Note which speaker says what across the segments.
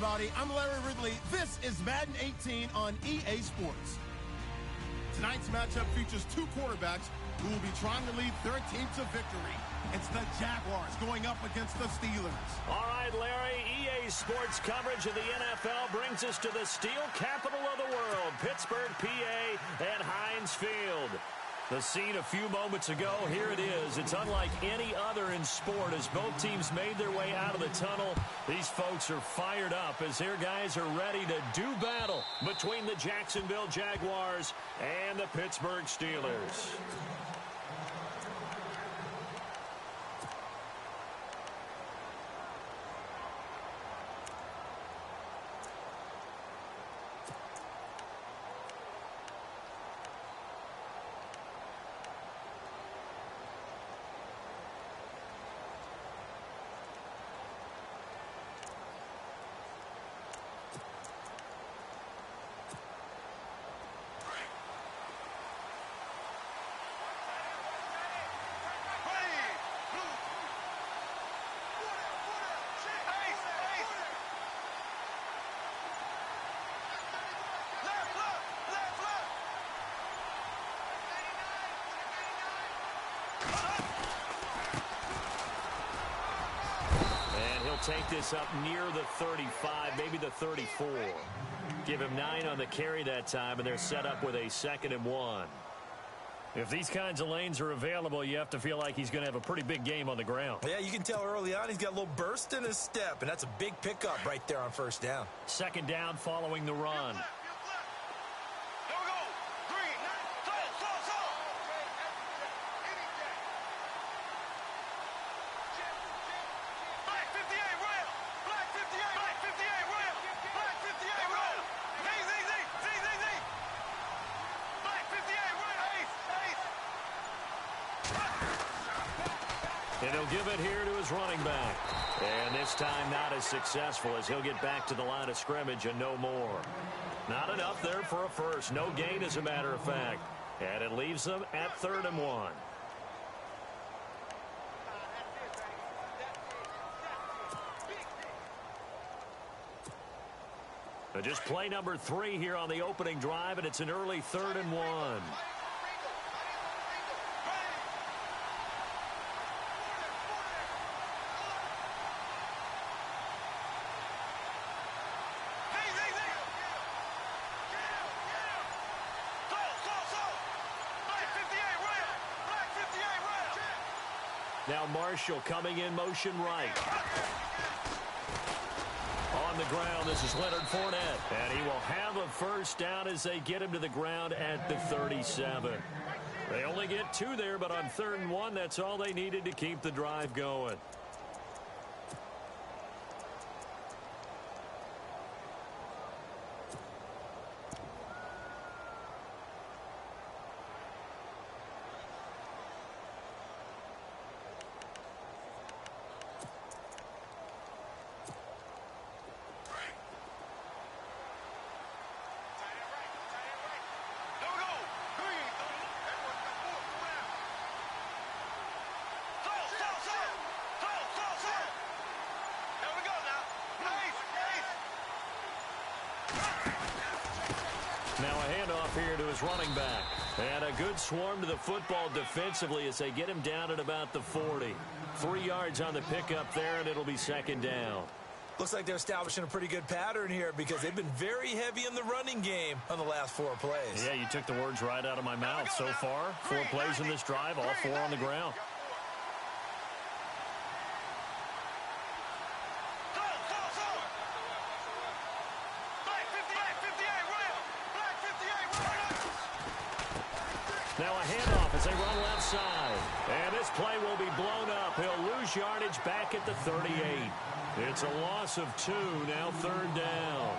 Speaker 1: everybody. I'm Larry Ridley. This is Madden 18 on EA Sports. Tonight's matchup features two quarterbacks who will be trying to lead their team to victory. It's the Jaguars going up against the Steelers.
Speaker 2: All right, Larry, EA Sports coverage of the NFL brings us to the steel capital of the world, Pittsburgh, PA, at Heinz Field. The scene a few moments ago, here it is. It's unlike any other in sport as both teams made their way out of the tunnel. These folks are fired up as their guys are ready to do battle between the Jacksonville Jaguars and the Pittsburgh Steelers. Take this up near the 35, maybe the 34. Give him 9 on the carry that time, and they're set up with a 2nd and 1. If these kinds of lanes are available, you have to feel like he's going to have a pretty big game on the ground.
Speaker 3: Yeah, you can tell early on he's got a little burst in his step, and that's a big pickup right there on first down.
Speaker 2: 2nd down following the run. And he'll give it here to his running back. And this time not as successful as he'll get back to the line of scrimmage and no more. Not enough there for a first. No gain, as a matter of fact. And it leaves them at 3rd and 1. Just play number 3 here on the opening drive, and it's an early 3rd and 1. Now Marshall coming in motion right. On the ground, this is Leonard Fournette. And he will have a first down as they get him to the ground at the 37. They only get 2 there, but on 3rd and 1, that's all they needed to keep the drive going. Now a handoff here to his running back. And a good swarm to the football defensively as they get him down at about the 40. 3 yards on the pickup there, and it'll be 2nd down.
Speaker 3: Looks like they're establishing a pretty good pattern here because they've been very heavy in the running game on the last 4 plays.
Speaker 2: Yeah, you took the words right out of my mouth. So far, 4 plays in this drive, all 4 on the ground. Now a handoff as they run left side. And this play will be blown up. He'll lose yardage back at the 38. It's a loss of 2, now 3rd down.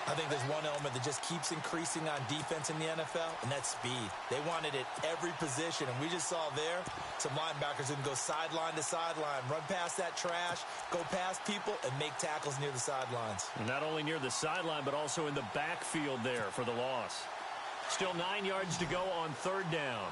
Speaker 3: I think there's one element that just keeps increasing on defense in the NFL, and that's speed. They want it at every position, and we just saw there some linebackers who can go sideline to sideline, run past that trash, go past people, and make tackles near the sidelines.
Speaker 2: And not only near the sideline, but also in the backfield there for the loss. Still 9 yards to go on 3rd down.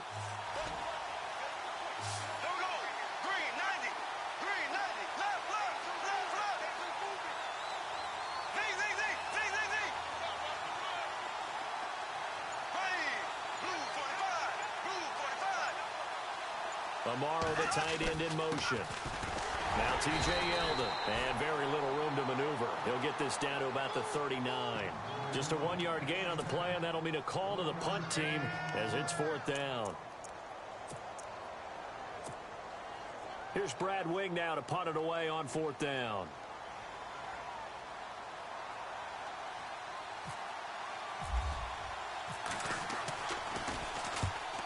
Speaker 2: Amaro, the tight end, in motion. Now T.J. Yeldon, and very little room to maneuver. He'll get this down to about the 39. Just a 1-yard gain on the play, and that'll mean a call to the punt team as it's 4th down. Here's Brad Wing now to punt it away on 4th down.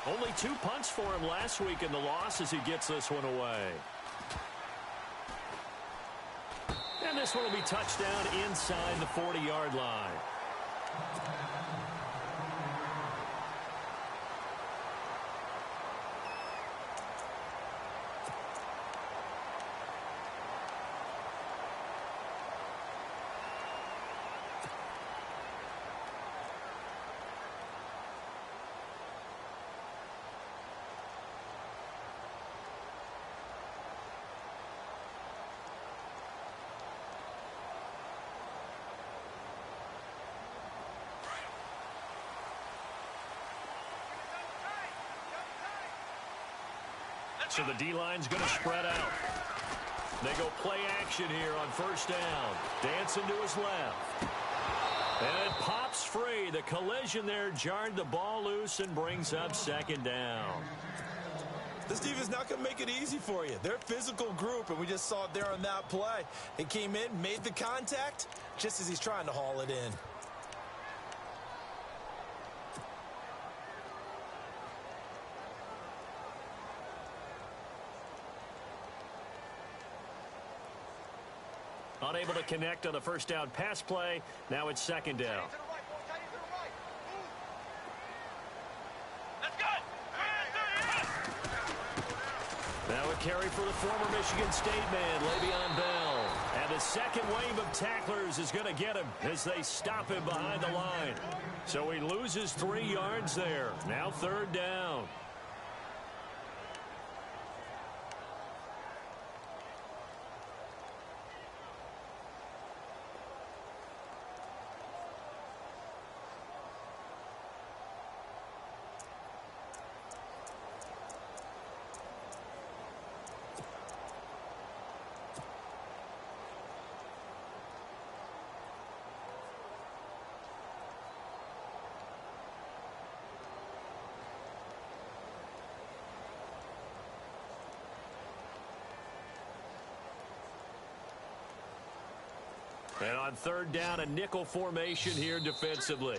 Speaker 2: Only 2 punts for him last week in the loss as he gets this one away. And this one will be touchdown inside the 40-yard line. So the D-line's going to spread out. They go play action here on 1st down. Dancing to his left. And it pops free. The collision there jarred the ball loose and brings up 2nd down.
Speaker 3: This defense is not going to make it easy for you. They're a physical group, and we just saw it there on that play. It came in, made the contact, just as he's trying to haul it in.
Speaker 2: Unable to connect on the 1st down pass play. Now it's 2nd down. Now a carry for the former Michigan State man, Le'Veon Bell. And the second wave of tacklers is going to get him as they stop him behind the line. So he loses 3 yards there. Now 3rd down. And on 3rd down, a nickel formation here defensively.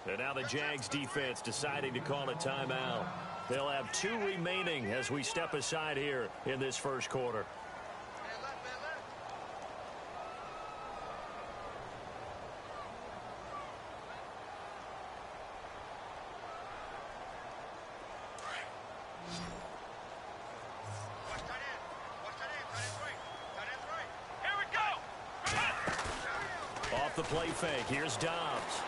Speaker 2: And now the Jags defense deciding to call a timeout. They'll have 2 remaining as we step aside here in this 1st quarter. The play fake. Here's Dobbs.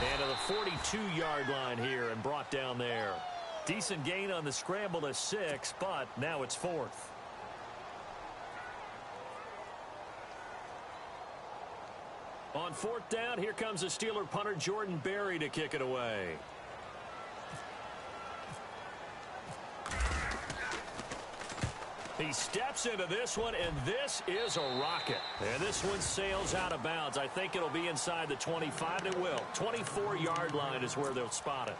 Speaker 2: And to the 42-yard line here and brought down there. Decent gain on the scramble to 6, but now it's 4th. On 4th down, here comes the Steeler punter Jordan Berry to kick it away. He steps into this one, and this is a rocket. And this one sails out of bounds. I think it'll be inside the 25. It will. 24-yard line is where they'll spot it.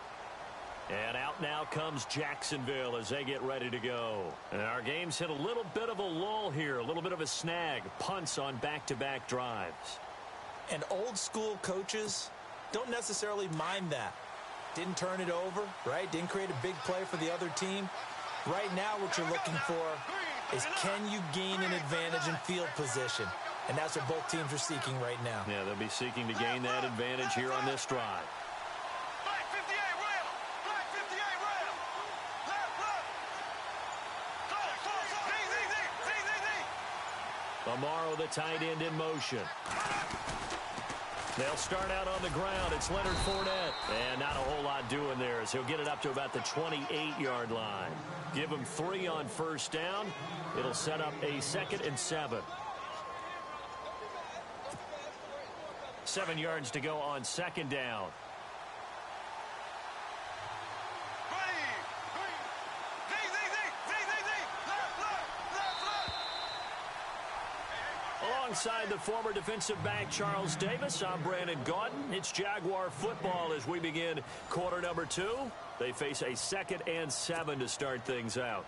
Speaker 2: And out now comes Jacksonville as they get ready to go. And our game's hit a little bit of a lull here, a little bit of a snag. Punts on back-to-back drives.
Speaker 3: And old-school coaches don't necessarily mind that. Didn't turn it over, right? Didn't create a big play for the other team. Right now what you're looking for is can you gain an advantage in field position? And that's what both teams are seeking right now.
Speaker 2: Yeah, they'll be seeking to gain that advantage here on this drive. Amaro, the tight end, in motion. They'll start out on the ground. It's Leonard Fournette. And not a whole lot doing there as he'll get it up to about the 28-yard line. Give him 3 on 1st down. It'll set up a 2nd and 7. 7 yards to go on 2nd down. Alongside the former defensive back Charles Davis, I'm Brandon Gaudin. It's Jaguar football as we begin quarter number 2. They face a 2nd and 7 to start things out.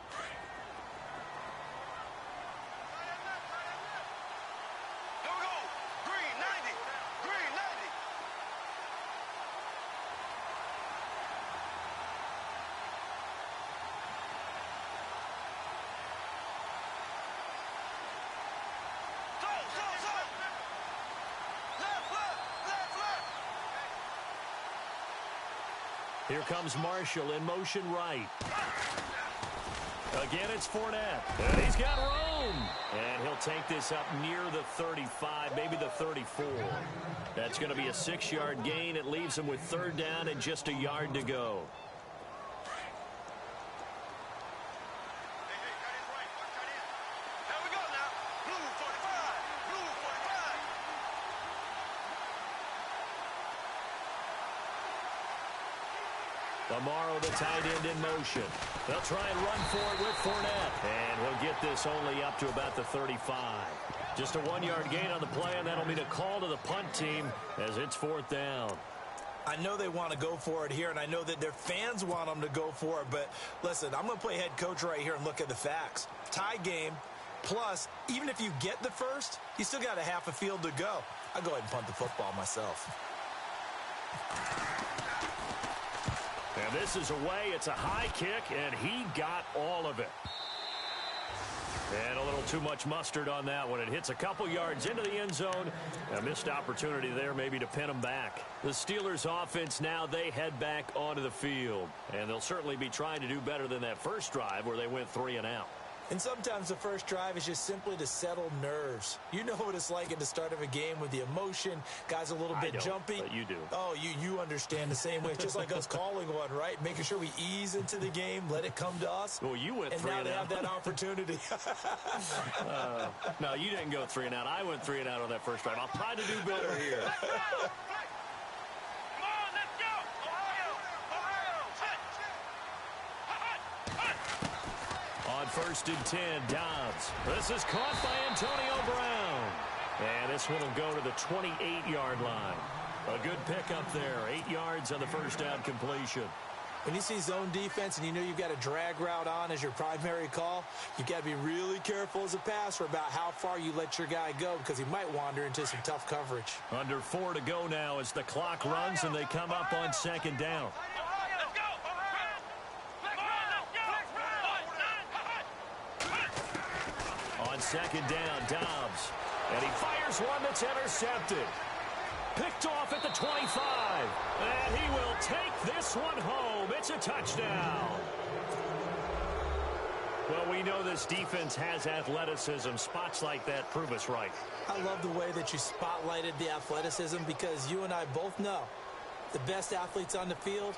Speaker 2: Here comes Marshall in motion right. Again, it's Fournette. And he's got room. And he'll take this up near the 35, maybe the 34. That's going to be a 6-yard gain. It leaves him with 3rd down and just a yard to go. Tomorrow, the tight end in motion. They'll try and run for it with Fournette. And he'll get this only up to about the 35. Just a 1-yard gain on the play, and that'll mean a call to the punt team as it's 4th down.
Speaker 3: I know they want to go for it here, and I know that their fans want them to go for it. But, listen, I'm going to play head coach right here and look at the facts. Tie game, plus, even if you get the first, you still got a half a field to go. I'll go ahead and punt the football myself.
Speaker 2: And this is away. It's a high kick, and he got all of it. And a little too much mustard on that one. It hits a couple yards into the end zone. A missed opportunity there maybe to pin him back. The Steelers offense now, they head back onto the field. And they'll certainly be trying to do better than that first drive where they went 3 and out.
Speaker 3: And sometimes the first drive is just simply to settle nerves. You know what it's like at the start of a game with the emotion. Guys a little bit jumpy.
Speaker 2: But you do.
Speaker 3: Oh, you understand the same way. It's just like us calling one, right? Making sure we ease into the game, let it come to us.
Speaker 2: Well, you went 3 and out.
Speaker 3: And now they have that opportunity.
Speaker 2: No, you didn't go 3 and out. I went 3 and out on that first drive. I'll try to do better here. On 1st and 10, Dobbs. This is caught by Antonio Brown. And this one will go to the 28-yard line. A good pickup there. 8 yards on the first down completion.
Speaker 3: When you see zone defense and you know you've got a drag route on as your primary call, you've got to be really careful as a passer about how far you let your guy go because he might wander into some tough coverage.
Speaker 2: Under 4 to go now as the clock runs and they come up on 2nd down. On 2nd down, Dobbs. And he fires one that's intercepted. Picked off at the 25. And he will take this one home. It's a touchdown. Well, we know this defense has athleticism. Spots like that prove us right.
Speaker 3: I love the way that you spotlighted the athleticism because you and I both know the best athletes on the field,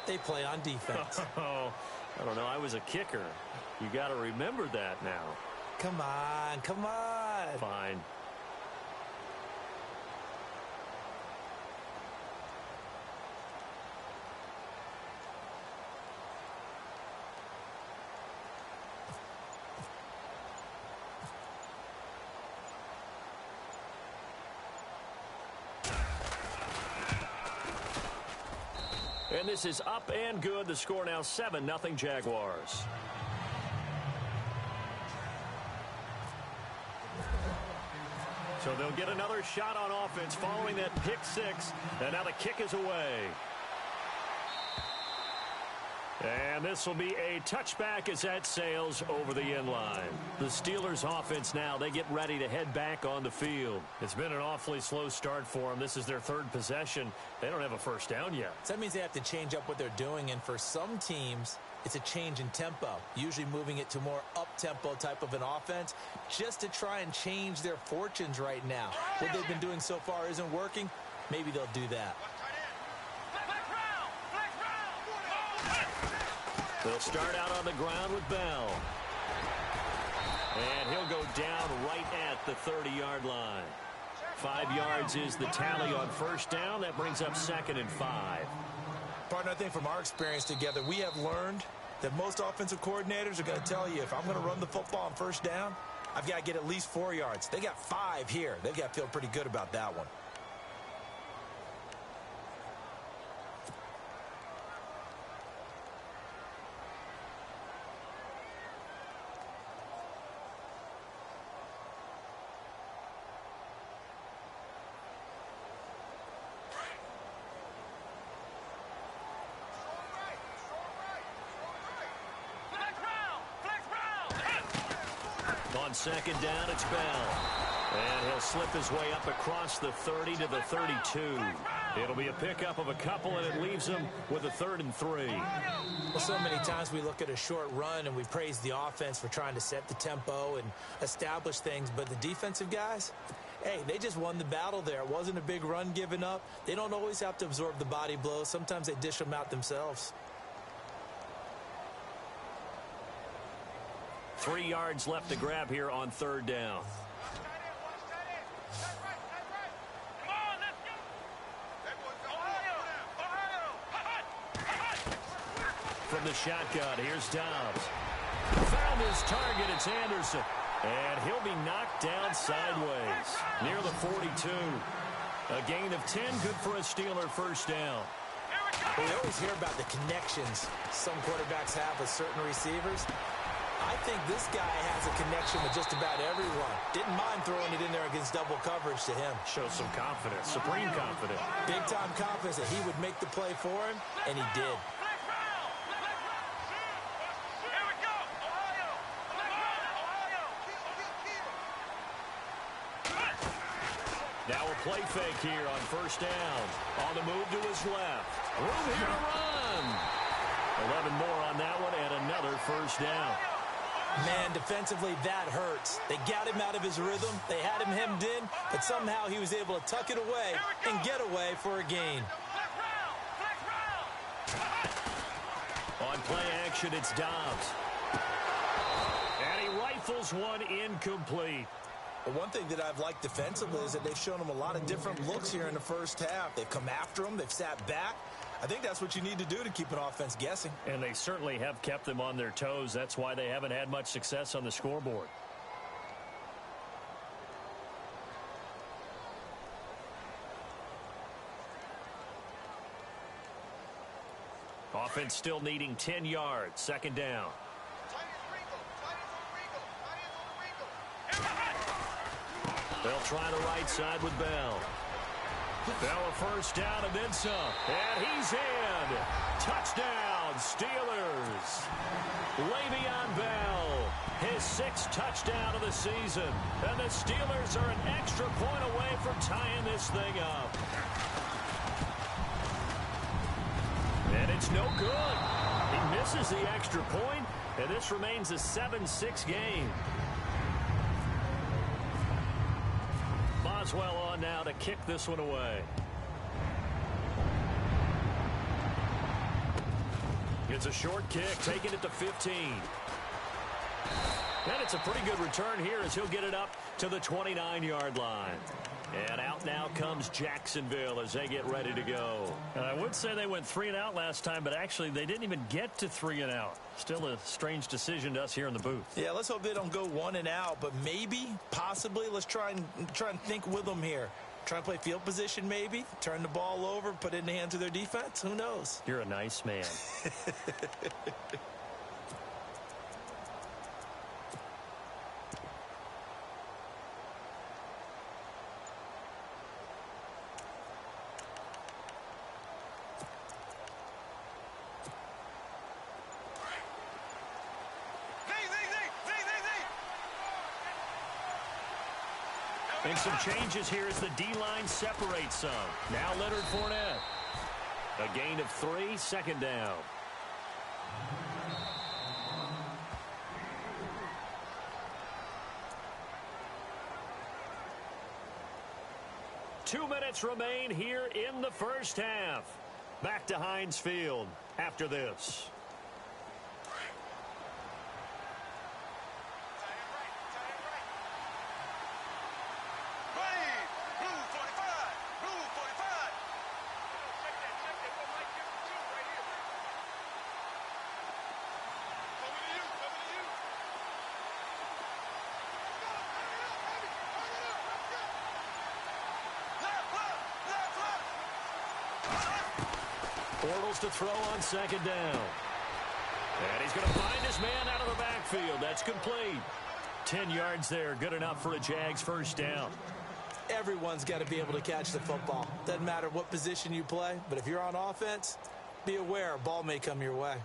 Speaker 3: they play on defense.
Speaker 2: Oh, I don't know. I was a kicker. You got to remember that now.
Speaker 3: Come on, come on.
Speaker 2: Fine. And this is up and good. The score now 7-0 Jaguars. So they'll get another shot on offense following that pick 6. And now the kick is away. And this will be a touchback as that sails over the end line. The Steelers offense now, they get ready to head back on the field. It's been an awfully slow start for them. This is their 3rd possession. They don't have a first down yet.
Speaker 3: So that means they have to change up what they're doing. And for some teams, it's a change in tempo, usually moving it to more up-tempo type of an offense just to try and change their fortunes right now. What they've been doing so far isn't working. Maybe they'll do that.
Speaker 2: They'll start out on the ground with Bell. And he'll go down right at the 30-yard line. 5 yards is the tally on first down. That brings up 2nd and 5.
Speaker 3: Partner, I think from our experience together, we have learned that most offensive coordinators are going to tell you, if I'm going to run the football on first down, I've got to get at least 4 yards. They got 5 here. They've got to feel pretty good about that one.
Speaker 2: On second down, it's Bell. And he'll slip his way up across the 30 to the 32. It'll be a pickup of a couple, and it leaves him with a 3rd and 3.
Speaker 3: Well, so many times we look at a short run and we praise the offense for trying to set the tempo and establish things. But the defensive guys, hey, they just won the battle there. It wasn't a big run given up. They don't always have to absorb the body blows. Sometimes they dish them out themselves.
Speaker 2: 3 yards left to grab here on 3rd down. From the shotgun, here's Dobbs. Found his target, it's Anderson. And he'll be knocked down sideways near the 42. A gain of 10, good for a Steeler first down.
Speaker 3: We always hear about the connections some quarterbacks have with certain receivers. I think this guy has a connection with just about everyone. Didn't mind throwing it in there against double coverage to him.
Speaker 2: Shows some confidence, supreme confidence.
Speaker 3: Big-time confidence that he would make the play for him, and he did.
Speaker 2: Now a play fake here on first down. On the move to his left. Room here to run. 11 more on that one and another first down.
Speaker 3: Man, defensively, that hurts. They got him out of his rhythm. They had him hemmed in, but somehow he was able to tuck it away and get away for a gain.
Speaker 2: On play action, it's Dobbs. And he rifles one incomplete.
Speaker 3: Well, one thing that I've liked defensively is that they've shown him a lot of different looks here in the first half. They've come after him. They've sat back. I think that's what you need to do to keep an offense guessing.
Speaker 2: And they certainly have kept them on their toes. That's why they haven't had much success on the scoreboard. Offense still needing 10 yards. Second down. They'll try the right side with Bell. Bell a first down and then some. And he's in. Touchdown, Steelers. Le'Veon Bell, his 6th touchdown of the season. And the Steelers are an extra point away from tying this thing up. And it's no good. He misses the extra point, and this remains a 7-6 game. Mazoen on now to kick this one away. It's a short kick, taking it to 15. And it's a pretty good return here as he'll get it up to the 29-yard line. And out now comes Jacksonville as they get ready to go. And I would say they went 3 and out last time, but actually they didn't even get to 3 and out. Still a strange decision to us here in the booth.
Speaker 3: Yeah, let's hope they don't go 1 and out, but maybe, possibly, let's try and think with them here. Try and play field position maybe, turn the ball over, put it in the hands of their defense. Who knows?
Speaker 2: You're a nice man. And some changes here as the D-line separates some. Now Leonard Fournette. A gain of 3, second down. Two minutes remain here in the first half. Back to Heinz Field after this. Bortles to throw on second down. And he's going to find his man out of the backfield. That's complete. 10 yards there, good enough for a Jags first down.
Speaker 3: Everyone's got to be able to catch the football. Doesn't matter what position you play, but if you're on offense, be aware a ball may come your way.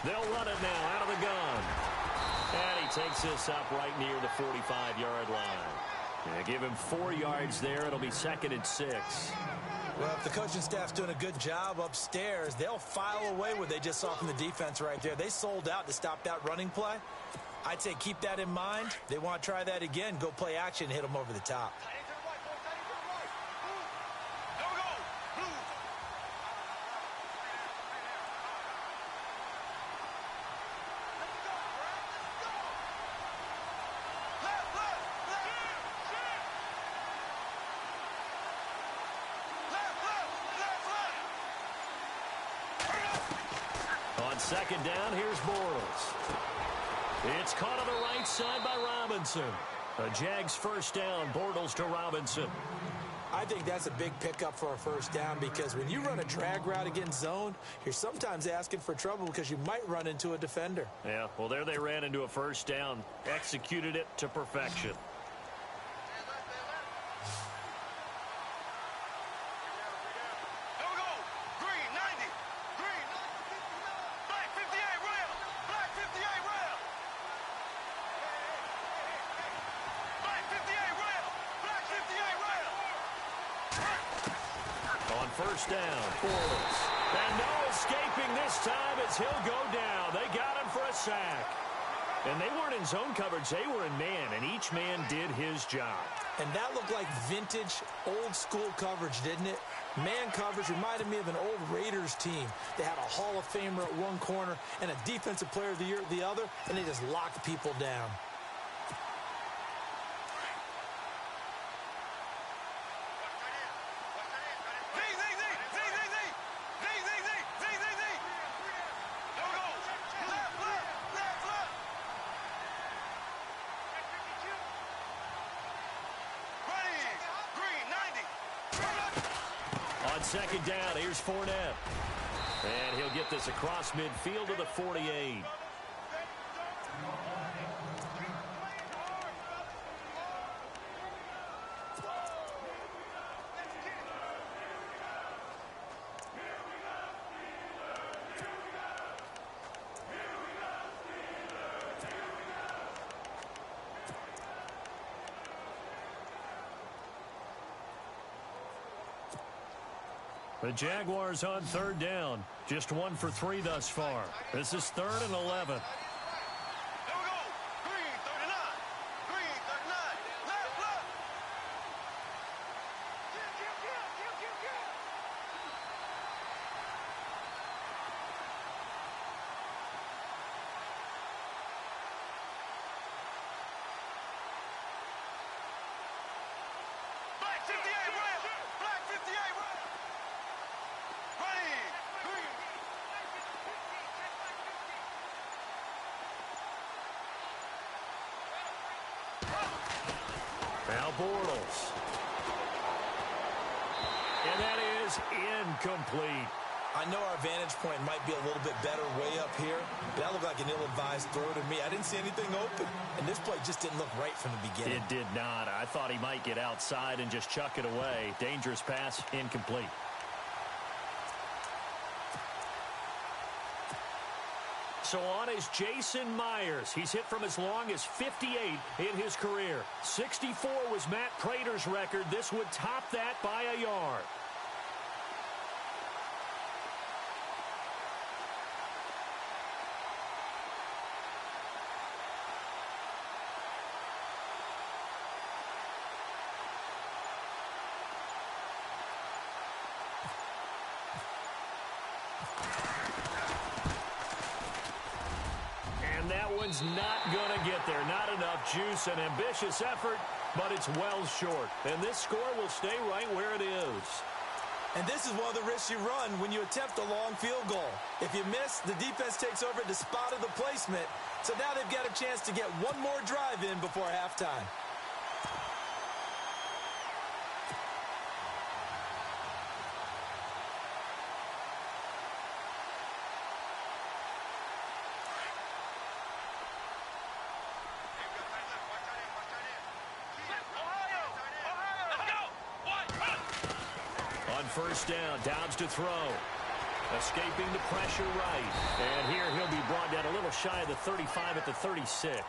Speaker 2: They'll run it now out of the gun. And he takes this up right near the 45-yard line. Yeah, give him 4 yards there. It'll be 2nd and 6.
Speaker 3: Well, if the coaching staff's doing a good job upstairs, they'll file away what they just saw from the defense right there. They sold out to stop that running play. I'd say keep that in mind. They want to try that again. Go play action, hit them over the top.
Speaker 2: On second down, here's Bortles. It's caught on the right side by Robinson. A Jags first down, Bortles to Robinson.
Speaker 3: I think that's a big pickup for a first down because when you run a drag route against zone, you're sometimes asking for trouble because you might run into a defender.
Speaker 2: Yeah, well, there they ran into a first down, executed it to perfection. First down, Bortles. And no escaping this time as he'll go down. They got him for a sack. And they weren't in zone coverage. They were in man, and each man did his job.
Speaker 3: And that looked like vintage, old-school coverage, didn't it? Man coverage reminded me of an old Raiders team. They had a Hall of Famer at one corner and a Defensive Player of the Year at the other, and they just locked people down.
Speaker 2: Second down, here's Fournette. And he'll get this across midfield to the 48. The Jaguars on third down. Just 1 for 3 thus far. This is 3rd and 11. Now Bortles. And that is incomplete.
Speaker 3: I know our vantage point might be a little bit better way up here, but that looked like an ill-advised throw to me. I didn't see anything open, and this play just didn't look right from the beginning.
Speaker 2: It did not. I thought he might get outside and just chuck it away. Dangerous pass, incomplete. So on is Jason Myers. He's hit from as long as 58 in his career. 64 was Matt Prater's record. This would top that by a yard. That one's not going to get there. Not enough juice. An ambitious effort, but it's well short. And this score will stay right where it is.
Speaker 3: And this is one of the risks you run when you attempt a long field goal. If you miss, the defense takes over the spot of the placement. So now they've got a chance to get one more drive in before halftime.
Speaker 2: First down, Dobbs to throw. Escaping the pressure right. And here he'll be brought down a little shy of the 35 at the 36.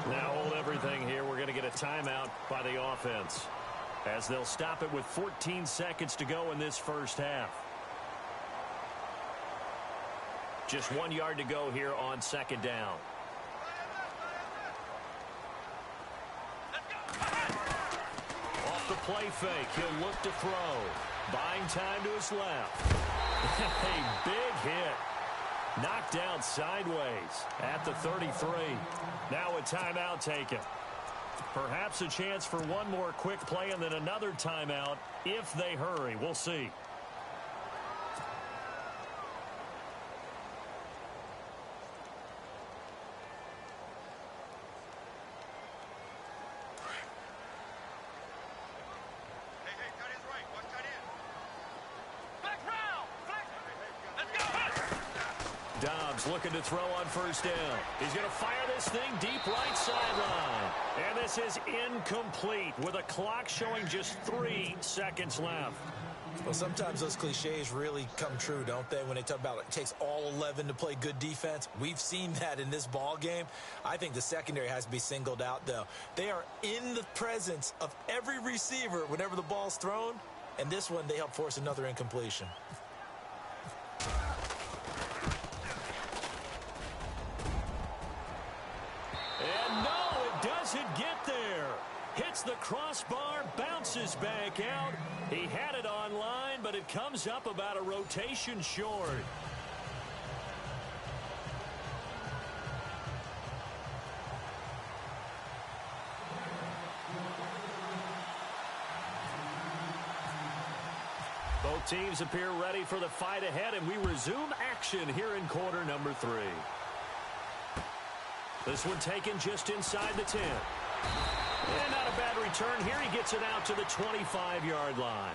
Speaker 2: Now hold everything here. We're going to get a timeout by the offense, as they'll stop it with 14 seconds to go in this first half. Just 1 yard to go here on second down. The play fake. He'll look to throw. Buying time to his left. A big hit. Knocked down sideways at the 33. Now a timeout taken. Perhaps a chance for one more quick play and then another timeout if they hurry. We'll see. Dobbs looking to throw on first down. He's going to fire this thing deep right sideline. And this is incomplete with a clock showing just 3 seconds left.
Speaker 3: Well, sometimes those cliches really come true, don't they? When they talk about it takes all 11 to play good defense. We've seen that in this ball game. I think the secondary has to be singled out, though. They are in the presence of every receiver whenever the ball's thrown. And this one, they help force another incompletion.
Speaker 2: And no, it doesn't get there. Hits the crossbar, bounces back out. He had it on line, but it comes up about a rotation short. Both teams appear ready for the fight ahead, and we resume action here in quarter number 3. This one taken just inside the 10. And not a bad return here. He gets it out to the 25-yard line.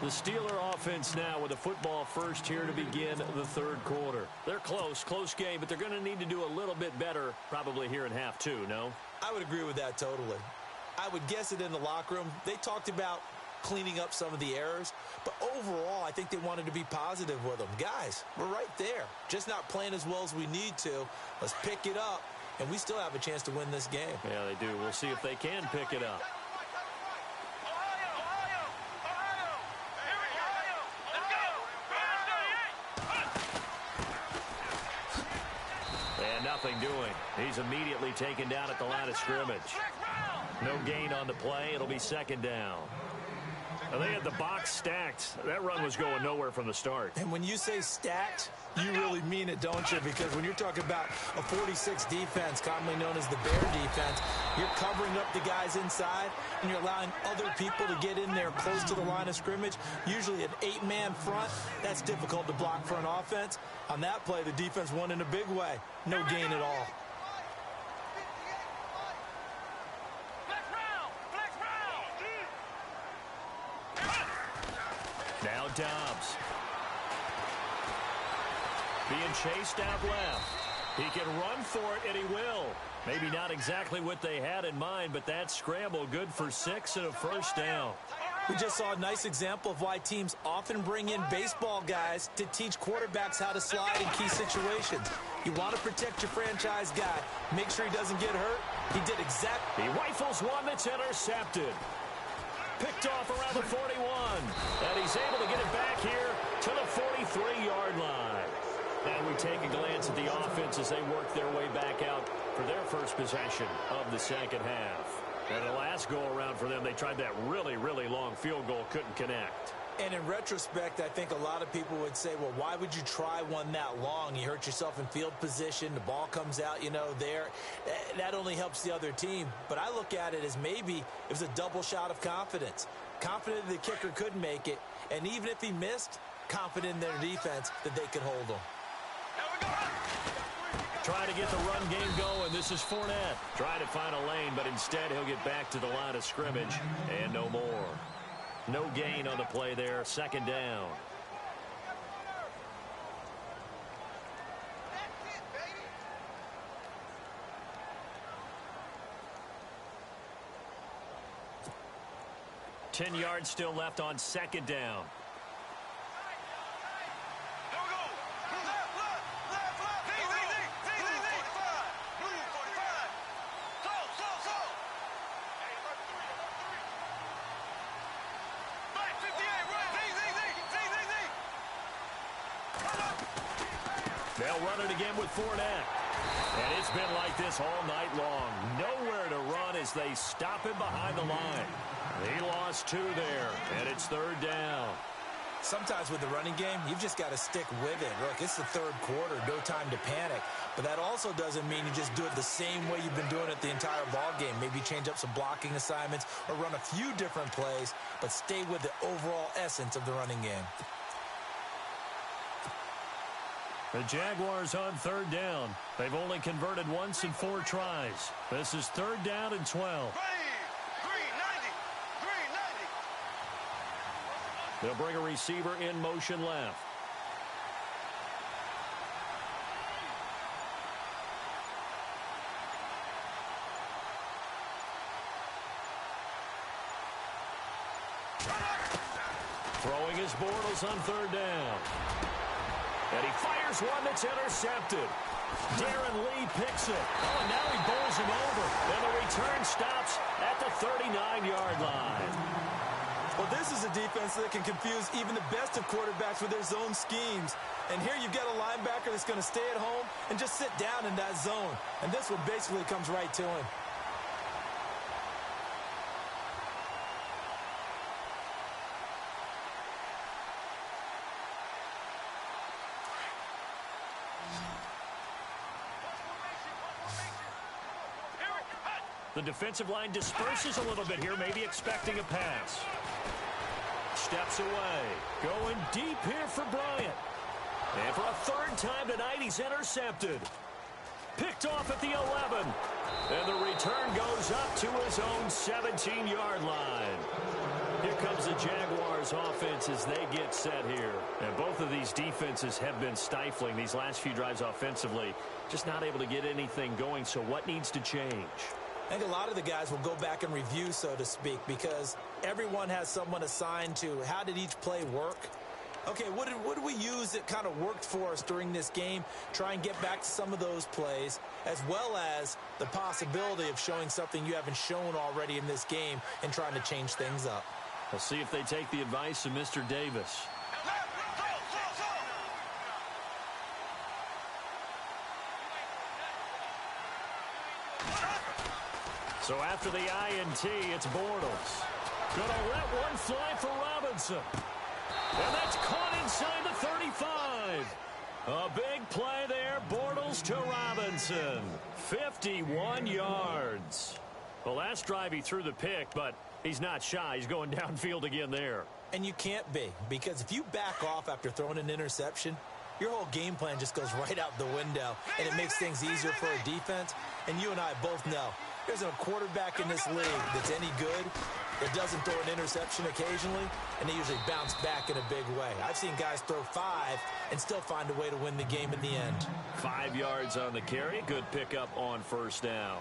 Speaker 2: The Steeler offense now with the football first here to begin the third quarter. They're close game, but they're going to need to do a little bit better probably here in half 2, no?
Speaker 3: I would agree with that totally. I would guess it in the locker room. They talked about cleaning up some of the errors, but overall I think they wanted to be positive with them. Guys, we're right there. Just not playing as well as we need to. Let's pick it up. And we still have a chance to win this game.
Speaker 2: Yeah, they do. We'll see if they can pick it up. And nothing doing. He's immediately taken down at the line of scrimmage. No gain on the play. It'll be second down. Now, they had the box stacked. That run was going nowhere from the start.
Speaker 3: And when you say stacked, you really mean it, don't you? Because when you're talking about a 46 defense, commonly known as the Bear defense, you're covering up the guys inside, and you're allowing other people to get in there close to the line of scrimmage. Usually an 8-man front. That's difficult to block for an offense. On that play, the defense won in a big way. No gain at all.
Speaker 2: Now Dobbs. Being chased out left. He can run for it, and he will. Maybe not exactly what they had in mind, but that scramble good for 6 and a first down.
Speaker 3: We just saw a nice example of why teams often bring in baseball guys to teach quarterbacks how to slide in key situations. You want to protect your franchise guy. Make sure he doesn't get hurt. He did exactly.
Speaker 2: He rifles one that's intercepted. Picked off around the 41. And he's able to get it back here to the 43-yard line. And we take a glance at the offense as they work their way back out for their first possession of the second half. And the last go-around for them, they tried that really long field goal, couldn't connect.
Speaker 3: And in retrospect, I think a lot of people would say, well, why would you try one that long? You hurt yourself in field position. The ball comes out, there. That only helps the other team. But I look at it as maybe it was a double shot of confidence. Confident the kicker could make it. And even if he missed, confident in their defense that they could hold him.
Speaker 2: Trying to get the run game going. This is Fournette. Trying to find a lane, but instead he'll get back to the line of scrimmage and no more. No gain on the play there. Second down. That's 10 yards still left on second down. They'll run it again with Fournette. And it's been like this all night long. Nowhere to run as they stop him behind the line. He lost 2 there, and it's third down.
Speaker 3: Sometimes with the running game, you've just got to stick with it. Look, it's the third quarter, no time to panic. But that also doesn't mean you just do it the same way you've been doing it the entire ball game. Maybe change up some blocking assignments or run a few different plays, but stay with the overall essence of the running game.
Speaker 2: The Jaguars on third down. They've only converted once in 4 tries. This is third down and 12. They'll bring a receiver in motion left. Throwing his Bortles on third down. And he fires one that's intercepted. Darren Lee picks it. Oh, and now he bowls him over. And the return stops at the 39-yard line.
Speaker 3: Well, this is a defense that can confuse even the best of quarterbacks with their zone schemes. And here you've got a linebacker that's going to stay at home and just sit down in that zone. And this one basically comes right to him.
Speaker 2: The defensive line disperses a little bit here, maybe expecting a pass. Steps away. Going deep here for Bryant. And for a third time tonight, he's intercepted. Picked off at the 11. And the return goes up to his own 17-yard line. Here comes the Jaguars offense as they get set here. And both of these defenses have been stifling these last few drives offensively. Just not able to get anything going. So what needs to change?
Speaker 3: I think a lot of the guys will go back and review, so to speak, because everyone has someone assigned to how did each play work. Okay, what did we use that kind of worked for us during this game? Try and get back to some of those plays, as well as the possibility of showing something you haven't shown already in this game and trying to change things up.
Speaker 2: We'll see if they take the advice of Mr. Davis. So after the INT, it's Bortles. Gonna let one fly for Robinson. And that's caught inside the 35. A big play there, Bortles to Robinson. 51 yards. Well, last drive he threw the pick, but he's not shy. He's going downfield again there.
Speaker 3: And you can't be, because if you back off after throwing an interception, your whole game plan just goes right out the window, and it makes things easier for a defense. And you and I both know there's a quarterback in this league that's any good that doesn't throw an interception occasionally, and they usually bounce back in a big way. I've seen guys throw 5 and still find a way to win the game in the end.
Speaker 2: 5 yards on the carry. Good pickup on first down.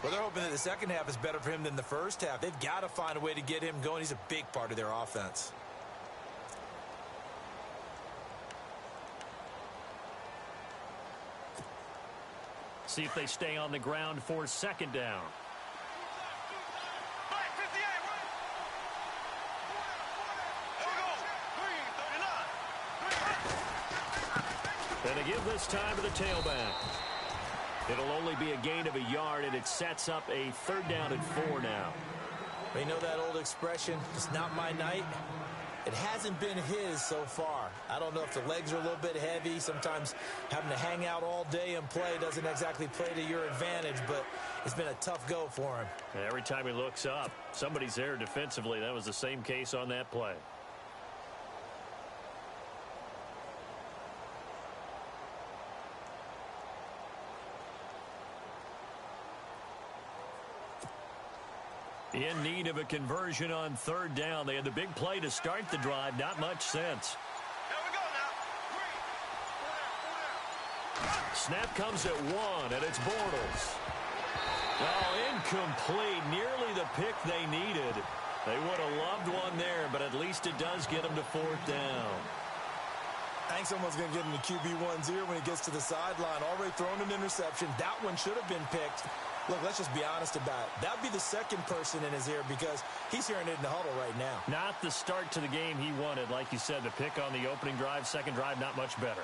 Speaker 3: Well, they're hoping that the second half is better for him than the first half. They've got to find a way to get him going. He's a big part of their offense.
Speaker 2: See if they stay on the ground for second down. And they give this time to the tailback. It'll only be a gain of a yard, and it sets up a third down and 4 now.
Speaker 3: You know that old expression, it's not my night? It hasn't been his so far. I don't know if the legs are a little bit heavy. Sometimes having to hang out all day and play doesn't exactly play to your advantage, but it's been a tough go for him.
Speaker 2: And every time he looks up, somebody's there defensively. That was the same case on that play. In need of a conversion on third down. They had the big play to start the drive. Not much sense.
Speaker 4: Here we go now.
Speaker 2: Snap comes at 1, and it's Bortles. Oh, incomplete. Nearly the pick they needed. They would have loved one there, but at least it does get them to fourth down.
Speaker 3: I think someone's going to get him to QB1-0 when he gets to the sideline. Already thrown an interception. That one should have been picked. Look, let's just be honest about it. That would be the second person in his ear because he's hearing it in the huddle right now.
Speaker 2: Not the start to the game he wanted. Like you said, the pick on the opening drive, second drive, not much better.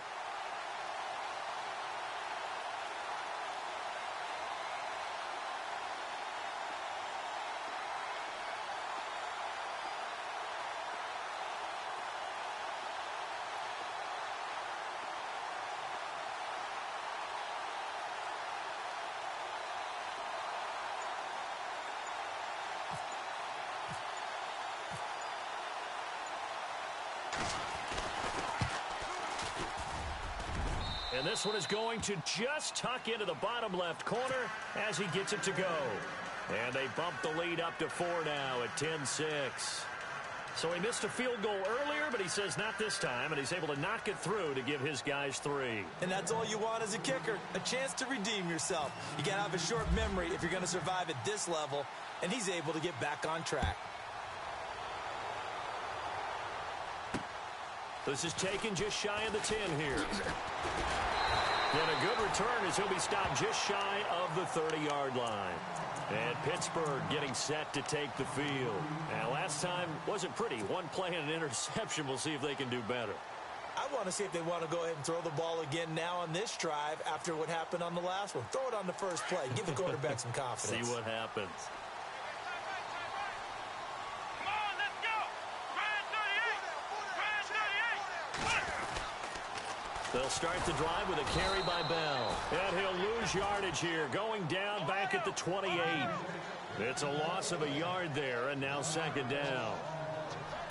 Speaker 2: And this one is going to just tuck into the bottom left corner as he gets it to go. And they bump the lead up to 4 now at 10-6. So he missed a field goal earlier, but he says not this time, and he's able to knock it through to give his guys 3.
Speaker 3: And that's all you want as a kicker, a chance to redeem yourself. You got to have a short memory if you're going to survive at this level, and he's able to get back on track.
Speaker 2: This is taken just shy of the 10 here. And a good return as he'll be stopped just shy of the 30-yard line. And Pittsburgh getting set to take the field. And last time wasn't pretty. One play and an interception. We'll see if they can do better.
Speaker 3: I want to see if they want to go ahead and throw the ball again now on this drive after what happened on the last one. Throw it on the first play. Give the quarterback some confidence.
Speaker 2: See what happens. They'll start the drive with a carry by Bell. And he'll lose yardage here, going down back at the 28. It's a loss of a yard there, and now second down.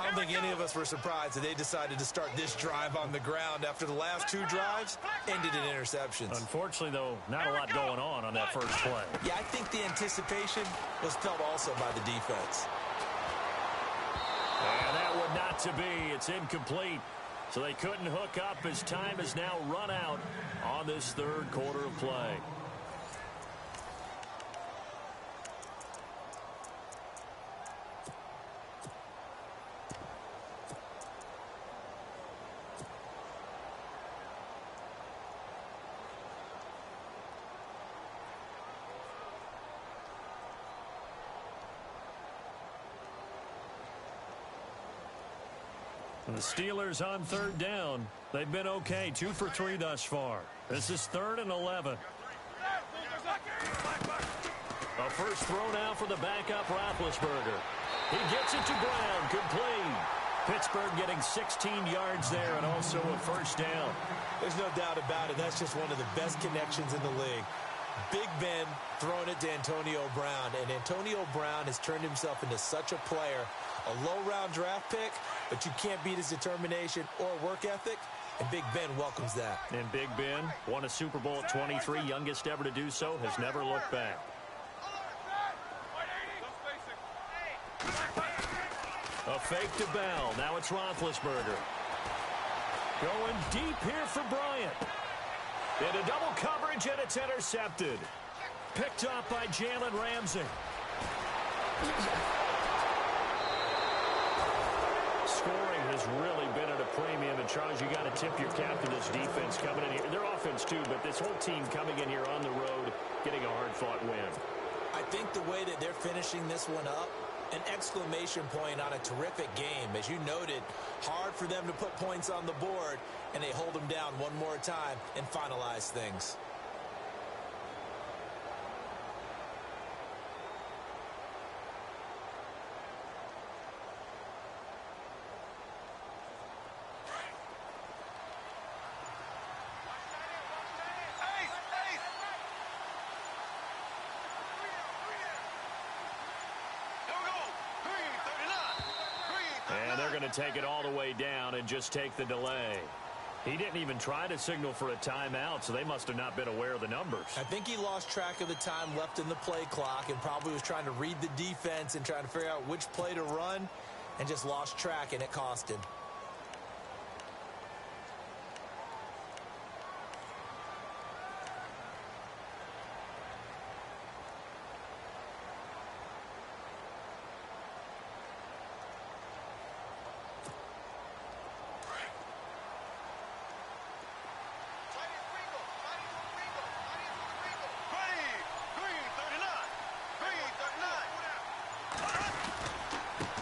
Speaker 3: I don't think any of us were surprised that they decided to start this drive on the ground after the last 2 drives ended in interceptions.
Speaker 2: Unfortunately, though, not a lot going on that first play.
Speaker 3: Yeah, I think the anticipation was felt also by the defense.
Speaker 2: And that would not to be. It's incomplete. So they couldn't hook up as time has now run out on this third quarter of play. The Steelers on third down. They've been okay, 2 for 3 thus far. This is 3rd and 11. A first throw now for the backup Roethlisberger. He gets it to Brown, complete. Pittsburgh getting 16 yards there and also a first down.
Speaker 3: There's no doubt about it. That's just one of the best connections in the league. Big Ben throwing it to Antonio Brown, and Antonio Brown has turned himself into such a player. A low-round draft pick, but you can't beat his determination or work ethic, and Big Ben welcomes that.
Speaker 2: And Big Ben won a Super Bowl at 23, youngest ever to do so, has never looked back. A fake to Bell. Now it's Roethlisberger. Going deep here for Bryant. Into double coverage, and it's intercepted. Picked up by Jalen Ramsey. Scoring has really been at a premium. And, Charles, you got to tip your cap to this defense coming in here. Their offense, too, but this whole team coming in here on the road, getting a hard-fought win.
Speaker 3: I think the way that they're finishing this one up, an exclamation point on a terrific game. As you noted, hard for them to put points on the board, and they hold them down one more time and finalize things.
Speaker 2: to take it all the way down and just take the delay. He didn't even try to signal for a timeout, so they must have not been aware of the numbers.
Speaker 3: I think he lost track of the time left in the play clock and probably was trying to read the defense and trying to figure out which play to run and just lost track, and it cost him.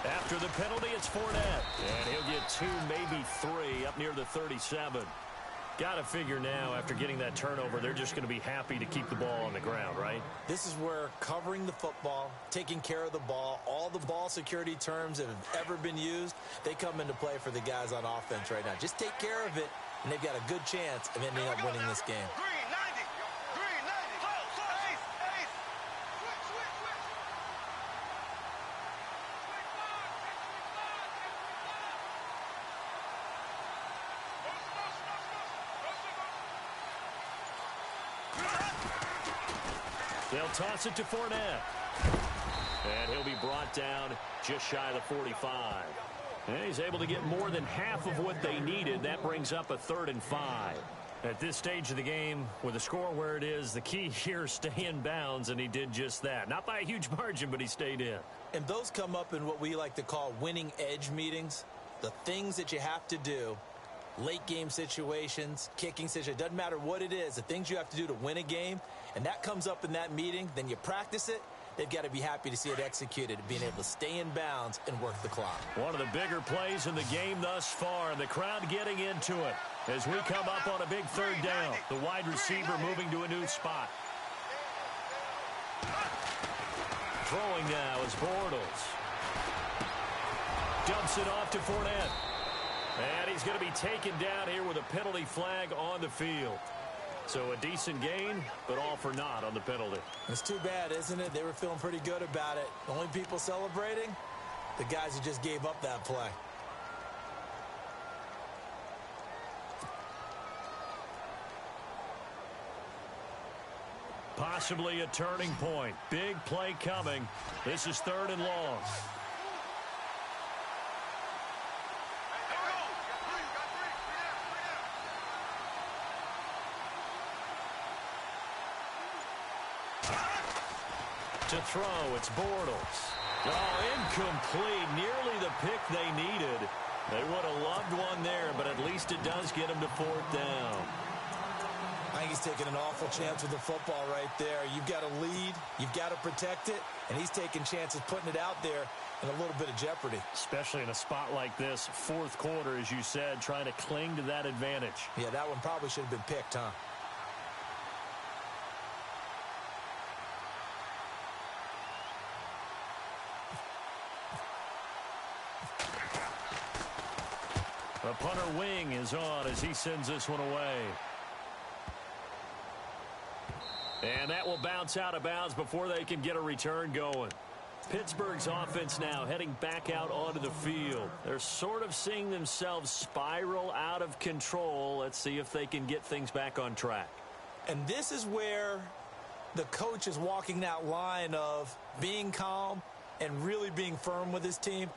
Speaker 2: After the penalty, it's Fournette. And he'll get 2, maybe 3, up near the 37. Got to figure now, after getting that turnover, they're just going to be happy to keep the ball on the ground, right?
Speaker 3: This is where covering the football, taking care of the ball, all the ball security terms that have ever been used, they come into play for the guys on offense right now. Just take care of it, and they've got a good chance of ending up winning this game.
Speaker 2: They'll toss it to Fournette. And he'll be brought down just shy of the 45. And he's able to get more than half of what they needed. That brings up a 3rd and 5. At this stage of the game, with the score where it is, the key here is stay in bounds, and he did just that. Not by a huge margin, but he stayed in.
Speaker 3: And those come up in what we like to call winning edge meetings. The things that you have to do, late game situations, kicking situations, doesn't matter what it is, the things you have to do to win a game, and that comes up in that meeting, then you practice it. They've got to be happy to see it executed, being able to stay in bounds and work the clock.
Speaker 2: One of the bigger plays in the game thus far, and the crowd getting into it as we come up on a big 3rd down. The wide receiver moving to a new spot. Throwing now is Bortles. Dumps it off to Fournette. And he's going to be taken down here with a penalty flag on the field. So a decent gain, but all for naught on the penalty.
Speaker 3: It's too bad, isn't it? They were feeling pretty good about it. The only people celebrating, the guys who just gave up that play.
Speaker 2: Possibly a turning point. Big play coming. This is 3rd and long. To throw, it's Bortles. Oh, incomplete. Nearly the pick they needed. They would have loved one there, but at least it does get them to 4th down.
Speaker 3: I think he's taking an awful chance with the football right there. You've got to lead, you've got to protect it, and he's taking chances putting it out there in a little bit of jeopardy.
Speaker 2: Especially in a spot like this, 4th quarter, as you said, trying to cling to that advantage.
Speaker 3: Yeah, that one probably should have been picked, huh?
Speaker 2: The punter wing is on as he sends this one away. And that will bounce out of bounds before they can get a return going. Pittsburgh's offense now heading back out onto the field. They're sort of seeing themselves spiral out of control. Let's see if they can get things back on track.
Speaker 3: And this is where the coach is walking that line of being calm and really being firm with his team.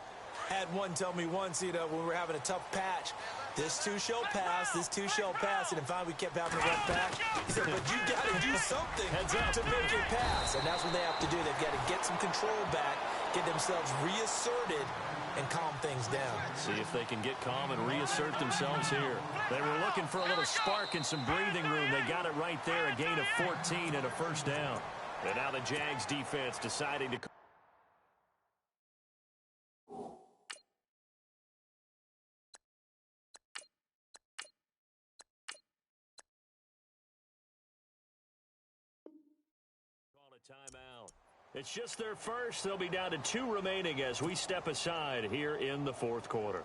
Speaker 3: Had one tell me once, when we were having a tough patch, this too shall pass, this too shall pass, and finally we kept having a rough patch. He said, but you got to do something to make it pass, and that's what they have to do. They've got to get some control back, get themselves reasserted, and calm things down.
Speaker 2: See if they can get calm and reassert themselves here. They were looking for a little spark and some breathing room. They got it right there, a gain of 14 and a 1st down. And now the Jags defense deciding to... timeout. It's just their first. They'll be down to 2 remaining as we step aside here in the 4th quarter.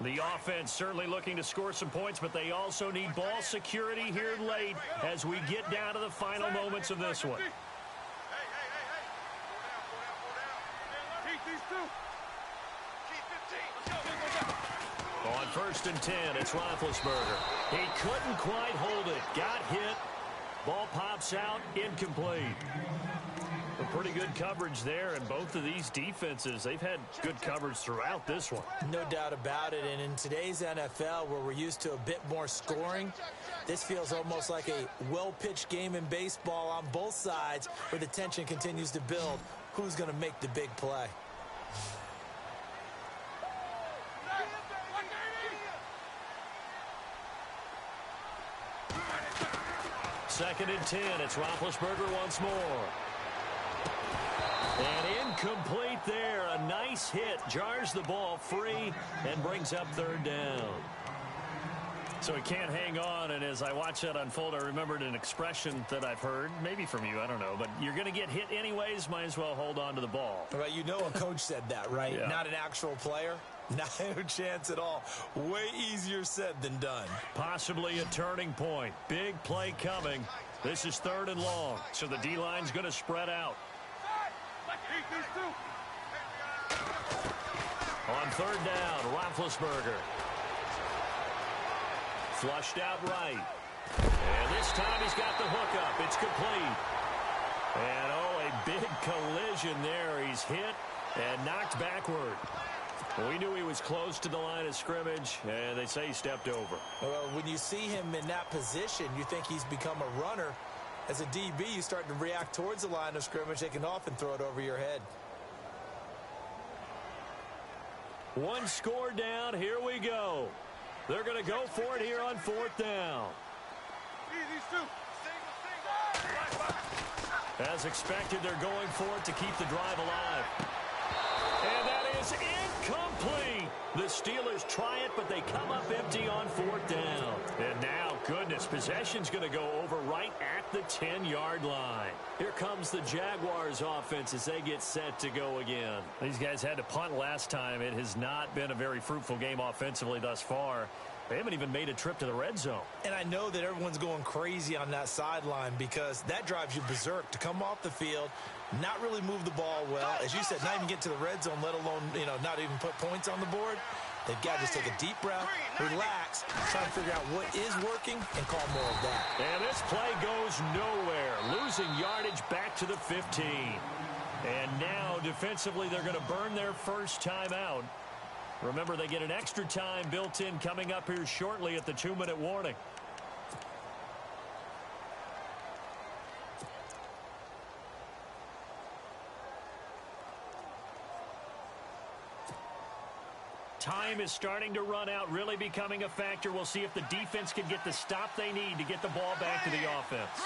Speaker 2: The offense certainly looking to score some points, but they also need ball security here late as we get down to the final moments of this one. On 1st and 10, it's Roethlisberger. He couldn't quite hold it. Got hit. Ball pops out. Incomplete. A pretty good coverage there, and both of these defenses, they've had good coverage throughout this one.
Speaker 3: No doubt about it, and in today's NFL, where we're used to a bit more scoring, this feels almost like a well-pitched game in baseball on both sides, where the tension continues to build. Who's going to make the big play?
Speaker 2: Second and 10, it's Roethlisberger once more. And incomplete there. A nice hit. Jars the ball free and brings up 3rd down. So he can't hang on, and as I watch that unfold, I remembered an expression that I've heard, maybe from you, I don't know, but you're going to get hit anyways, might as well hold on to the ball.
Speaker 3: Right, you know a coach said that, right?
Speaker 2: Yeah.
Speaker 3: Not an actual player. No chance at all. Way easier said than done.
Speaker 2: Possibly a turning point. Big play coming. This is 3rd and long, so the D-line's going to spread out. On 3rd down, Roethlisberger. Flushed out right. And this time he's got the hook up. It's complete. And, oh, a big collision there. He's hit and knocked backward. We knew he was close to the line of scrimmage, and they say he stepped over.
Speaker 3: Well, when you see him in that position, you think he's become a runner. As a DB, you start to react towards the line of scrimmage. They can often throw it over your head.
Speaker 2: One score down. Here we go. They're going to go for it here on 4th down. As expected, they're going for it to keep the drive alive. And that is incomplete. The Steelers try it, but they come up empty on 4th down. And now, goodness, possession's going to go over right at the 10-yard line. Here comes the Jaguars offense as they get set to go again. These guys had to punt last time. It has not been a very fruitful game offensively thus far. They haven't even made a trip to the red zone. And I know that everyone's going crazy on that sideline because that drives you berserk to come off the field, not really move the ball well. As you said, not even get to the red zone, let alone, not even put points on the board. They've got to just take a deep breath, relax, try to figure out what is working, and call more of that. And this play goes nowhere. Losing yardage back to the 15. And now, defensively, they're going to burn their first time out. Remember, they get an extra time built in coming up here shortly at the 2-minute warning. Time is starting to run out, really becoming a factor. We'll see if the defense can get the stop they need to get the ball back to the offense.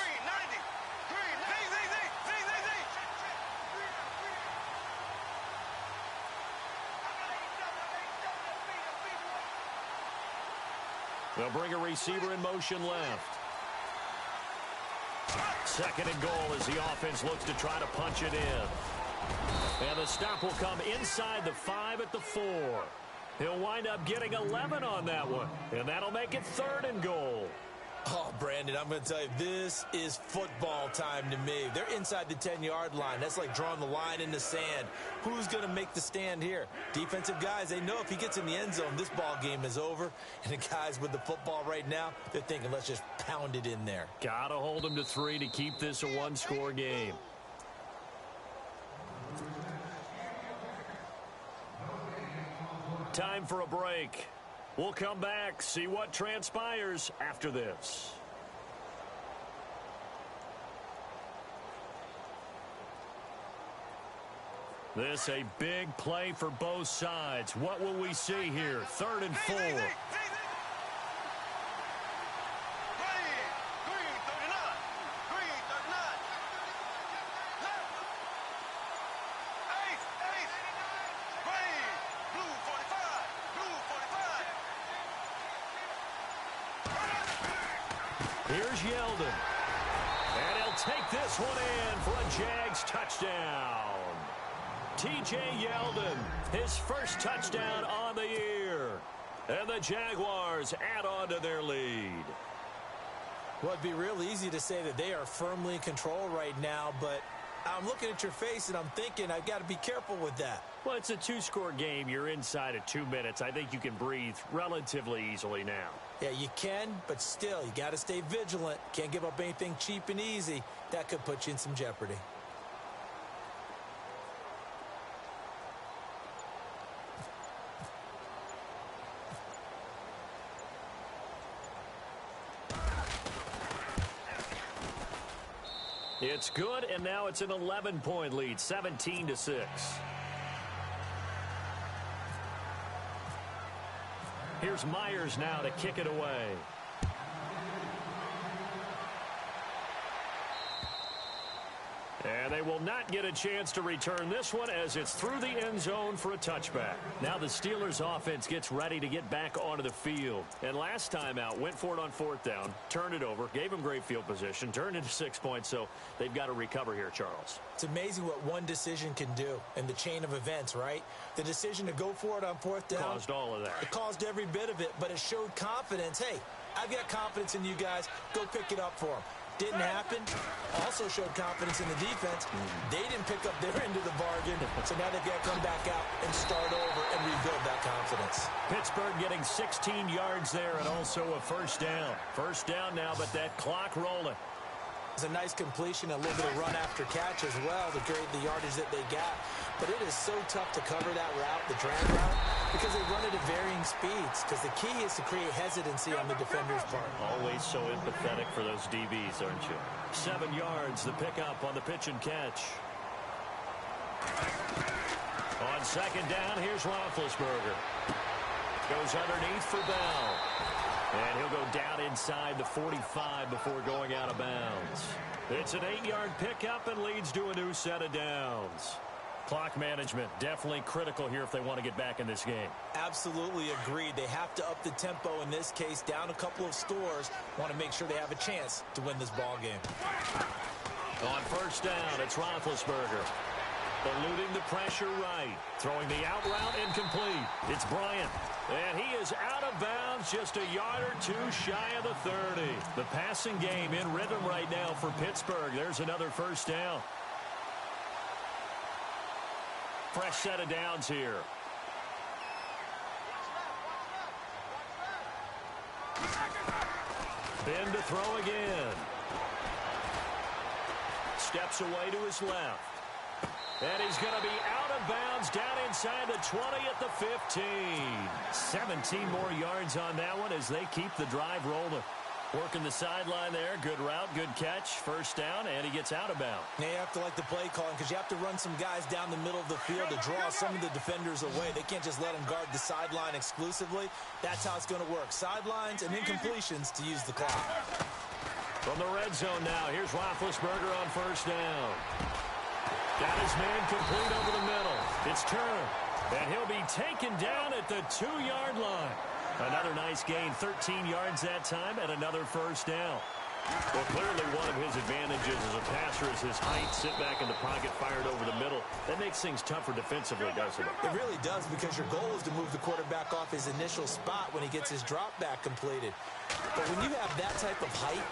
Speaker 2: They'll bring a receiver in motion left. 2nd and goal as the offense looks to try to punch it in. And the stop will come inside the 5 at the 4. He'll wind up getting 11 on that one. And that'll make it 3rd and goal.
Speaker 3: Oh, Brandon, I'm going to tell you, this is football time to me. They're inside the 10-yard line. That's like drawing the line in the sand. Who's going to make the stand here? Defensive guys, they know if he gets in the end zone, this ball game is over. And the guys with the football right now, they're thinking, let's just pound it in there.
Speaker 2: Got to hold them to 3 to keep this a one-score game. Time for a break. We'll come back, see what transpires after this. This a big play for both sides. What will we see here? 3rd and 4. Here's Yeldon. And he'll take this one in for a Jags touchdown. T.J. Yeldon, his first touchdown on the year. And the Jaguars add on to their lead.
Speaker 3: Well, it'd be real easy to say that they are firmly in control right now, but I'm looking at your face, and I'm thinking I've got to be careful with that.
Speaker 2: Well, it's a two-score game. You're inside of 2 minutes. I think you can breathe relatively easily now.
Speaker 3: Yeah, you can, but still, you got to stay vigilant. Can't give up anything cheap and easy. That could put you in some jeopardy.
Speaker 2: It's good, and now it's an 11-point lead, 17-6. Here's Myers now to kick it away. And they will not get a chance to return this one as it's through the end zone for a touchback. Now the Steelers offense gets ready to get back onto the field. And last time out, went for it on 4th down, turned it over, gave them great field position, turned into 6 points, so they've got to recover here, Charles.
Speaker 3: It's amazing what one decision can do in the chain of events, right? The decision to go for it on 4th down.
Speaker 2: Caused all of that.
Speaker 3: It caused every bit of it, but it showed confidence. Hey, I've got confidence in you guys. Go pick it up for them. Didn't happen. Also showed confidence in the defense. They didn't pick up their end of the bargain, so now they've got to come back out and start over and rebuild that confidence.
Speaker 2: Pittsburgh getting 16 yards there and also a first down. First down now, but that clock rolling.
Speaker 3: It's a nice completion, a little bit of run after catch as well to create the yardage that they got. But it is so tough to cover that route, the drag route, because they run it at varying speeds. Because the key is to create hesitancy on the defender's part.
Speaker 2: Always so empathetic for those DBs, aren't you? 7 yards, the pickup on the pitch and catch. On second down, here's Roethlisberger. Goes underneath for Bell. And he'll go down inside the 45 before going out of bounds. It's an 8-yard pickup and leads to a new set of downs. Clock management definitely critical here if they want to get back in this game.
Speaker 3: Absolutely agreed. They have to up the tempo in this case, down a couple of scores. Want to make sure they have a chance to win this ball game.
Speaker 2: On first down, it's Roethlisberger. Eluding the pressure right. Throwing the out route incomplete. It's Bryant. And he is out of bounds just a yard or two shy of the 30. The passing game in rhythm right now for Pittsburgh. There's another first down. Fresh set of downs here. Ben to throw again. Steps away to his left. And he's going to be out of bounds down inside the 20 at the 15. 17 more yards on that one as they keep the drive rolling. Working the sideline there. Good route, good catch. First down, and he gets out of bounds.
Speaker 3: Now you have to like the play calling because you have to run some guys down the middle of the field to draw some of the defenders away. They can't just let them guard the sideline exclusively. That's how it's going to work. Sidelines and incompletions to use the clock.
Speaker 2: From the red zone now, here's Roethlisberger on first down. Got his man complete over the middle. It's Turner. And he'll be taken down at the 2-yard line. Another nice gain, 13 yards that time, and another first down. Well, clearly one of his advantages as a passer is his height. Sit back in the pocket, fired over the middle. That makes things tougher defensively, doesn't it?
Speaker 3: It really does because your goal is to move the quarterback off his initial spot when he gets his drop back completed. But when you have that type of height,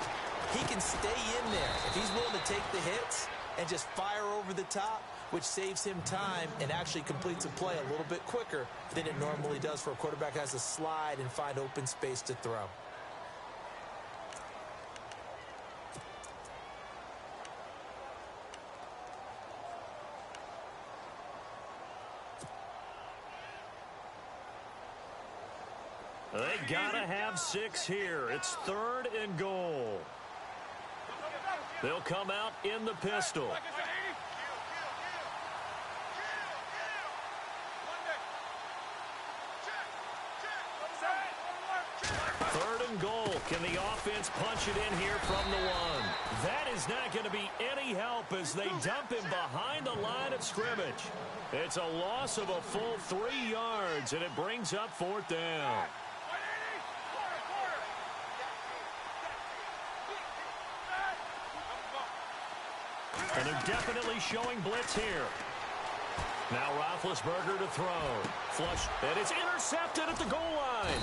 Speaker 3: he can stay in there. If he's willing to take the hits and just fire over the top, which saves him time and actually completes a play a little bit quicker than it normally does for a quarterback who has to slide and find open space to throw.
Speaker 2: They gotta have 6 here. It's 3rd and goal. They'll come out in the pistol. 3rd and goal. Can the offense punch it in here from the 1? That is not going to be any help as they dump him behind the line of scrimmage. It's a loss of a full 3 yards, and it brings up 4th down. And they're definitely showing blitz here. Now Roethlisberger to throw. Flush, and it's intercepted at the goal line.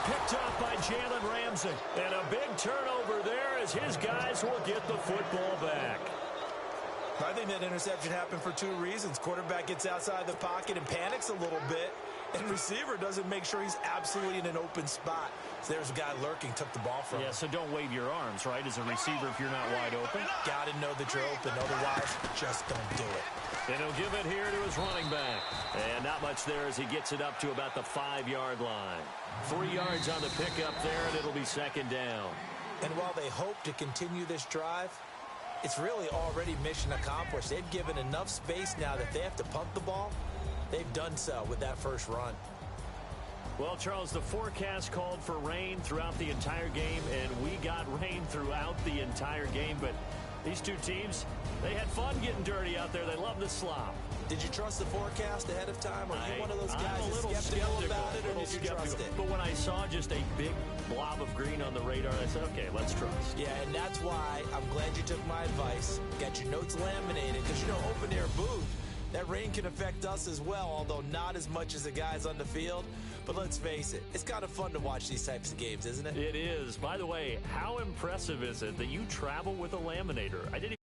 Speaker 2: Picked up by Jalen Ramsey. And a big turnover there as his guys will get the football back.
Speaker 3: I think that interception happened for two reasons. Quarterback gets outside the pocket and panics a little bit, and receiver doesn't make sure he's absolutely in an open spot. So there's a guy lurking, took the ball from him.
Speaker 2: Yeah, so don't wave your arms, right, as a receiver if you're not wide open.
Speaker 3: Got to know that you're open. Otherwise, just don't do it.
Speaker 2: And he'll give it here to his running back. And not much there as he gets it up to about the 5-yard line. 3 yards on the pickup there, and it'll be second down.
Speaker 3: And while they hope to continue this drive, it's really already mission accomplished. They've given enough space now that they have to punt the ball. They've done so with that first run.
Speaker 2: Well, Charles, the forecast called for rain throughout the entire game, and we got rain throughout the entire game. But these two teams, they had fun getting dirty out there. They love the slop.
Speaker 3: Did you trust the forecast ahead of time? Or are you one of those guys
Speaker 2: I'm a little
Speaker 3: skeptical about it, or did you trust it?
Speaker 2: But when I saw just a big blob of green on the radar, I said, okay, let's trust.
Speaker 3: Yeah, and that's why I'm glad you took my advice. Got your notes laminated, because, you know, open-air booth, that rain can affect us as well, although not as much as the guys on the field. But let's face it, it's kind of fun to watch these types of games, isn't it?
Speaker 2: It is. By the way, how impressive is it that you travel with a laminator? I didn't